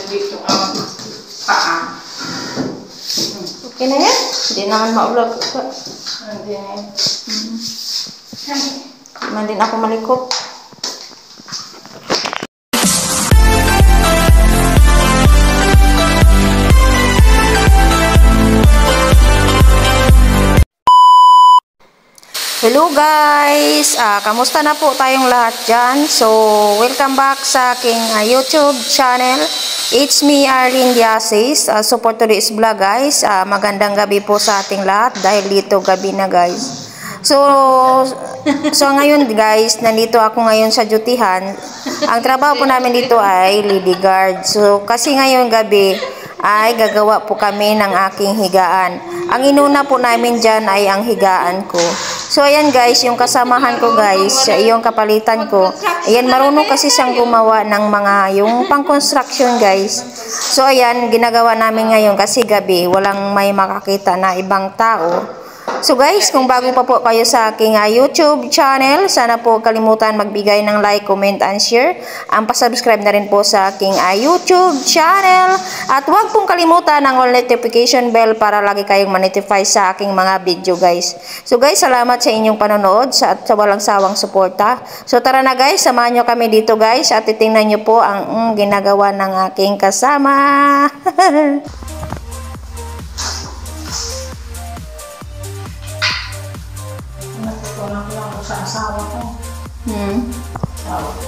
dito ang paa. Okay na yan? Hindi naman maulog. Hindi na yan. Hindi man din ako malikop. Hello guys! Kamusta na po tayong lahat dyan? So, welcome back sa aking YouTube channel. It's me, Arlene Diasis. So, for today's vlog guys, magandang gabi po sa ating lahat dahil dito gabi na guys. So ngayon guys, nandito ako ngayon sa dutihan. Ang trabaho po namin dito ay lady guard. So, kasi ngayon gabi ay gagawa po kami ng aking higaan. Ang inuna po namin dyan ay ang higaan ko. So, ayan guys, yung kasamahan ko guys, yung kapalitan ko. Ayan, marunong kasi siyang gumawa ng mga, yung pang-construction guys. So, ayan, ginagawa namin ngayon kasi gabi, walang may makakita na ibang tao. So guys, kung bago pa po kayo sa aking YouTube channel, sana po kalimutan magbigay ng like, comment, and share. Ang pasubscribe na rin po sa aking YouTube channel. At huwag pong kalimutan ang all notification bell para lagi kayong ma-notify sa aking mga video guys. So guys, salamat sa inyong panonood at sa walang sawang suporta. So tara na guys, samahan nyo kami dito guys at titingnan nyo po ang ginagawa ng aking kasama. Natutunan ko lang sa asawa ko. Asawa ko.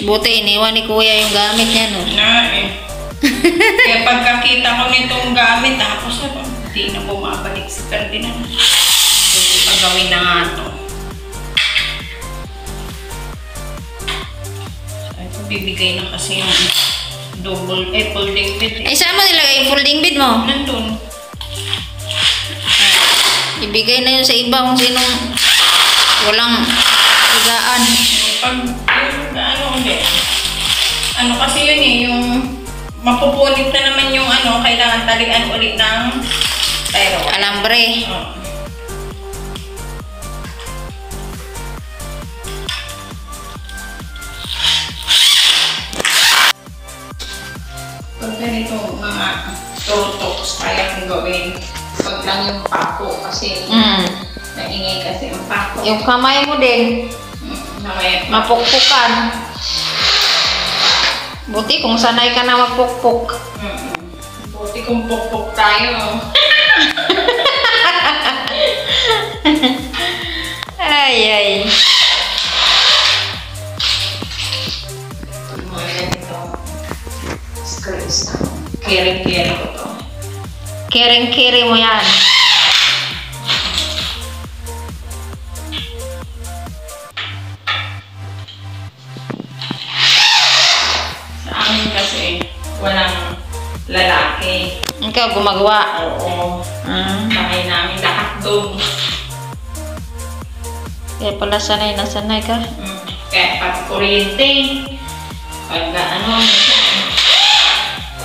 Buti iniwan ni kuya yung gamit niya no. Kaya pagkakita ko nitong gamit, tapos hindi na bumabalik si Ferdinand. Hindi pa gawin na nga ito. Ito bibigay na kasi yung double, folding bed. Ay, saan mo nilagay yung folding bed mo? Nandun. Ibigay na yun sa iba kung sinong walang higaan. Pag yung hindi. Ano kasi yun eh, yung mapupunit na naman yung kailangan talian ulit ng tyro. Alambre. Pag ganito mga tutoks kaya kong gawin. Pag lang yung pako kasi naingay kasi yung pako. Yung kamay mo din. Mapukpukan. Buti kung sanay ka na magpukpuk. Buti kung pukpuk tayo. Ay. Ito. Screws na. Kering-kering ko to. Kering-kering mo yan. Kasi walang lalaki. Ikaw gumagawa? Oo. Bahay namin lahat doon. Kaya pala sanay na sanay ka? Kaya pati kuryente. Pag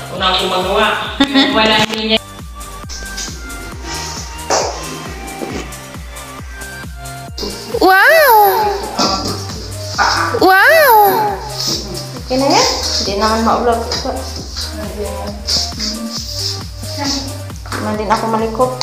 kung na gumagawa. Walang linya. Wow! Wow! Okay na yan? Hindi naman maulog. Hindi man din ako malikop.